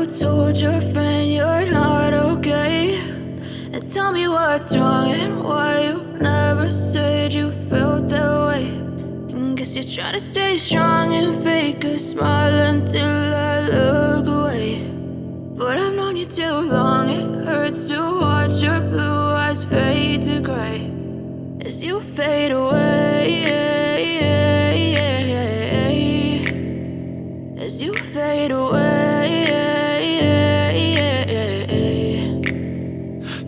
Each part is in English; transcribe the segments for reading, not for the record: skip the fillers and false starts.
told your friend you're not okay, and tell me what's wrong and why you never said you felt that way. And guess you're trying to stay strong and fake a smile until I look away. But I've known you too long, it hurts to watch your blue eyes fade to gray as you fade away, as you fade away.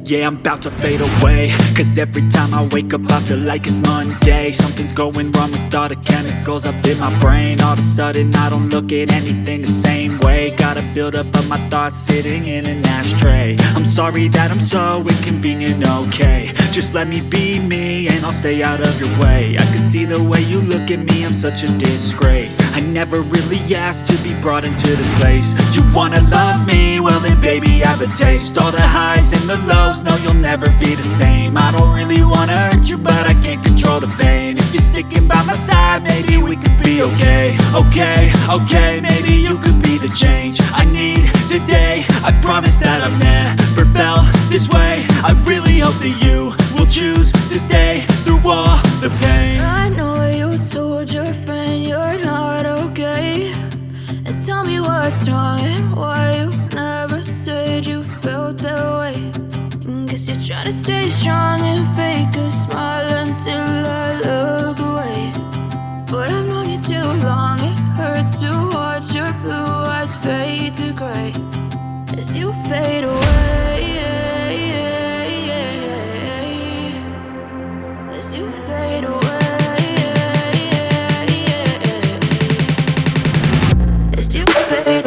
Yeah, I'm about to fade away, cause every time I wake up I feel like it's Monday. Something's going wrong with all the chemicals up in my brain. All of a sudden I don't look at anything the same way. Got a build-up of my thoughts sitting in an ashtray. I'm sorry that I'm so inconvenient, okay. Just let me be me and I'll stay out of your way. I can see the way you look at me, I'm such a disgrace. I never really asked to be brought into this place. You wanna love me? Well then baby, have a taste. All the highs and the lows, no, you'll never be the same. I don't really wanna hurt you, but I can't control the pain. If you're sticking by my side, maybe we could be okay. Okay, maybe you could be the change I need today. I promise that I've never felt this way. I really hope that you will choose to stay through all the pain. I know you told your friend you're not okay, and tell me what's wrong and why you never said you felt that way. Guess you're trying to stay strong and fake a smile until I look away. But I've known you too long, it hurts to watch your blue eyes fade to gray as you fade away, as you fade away, as you fade away.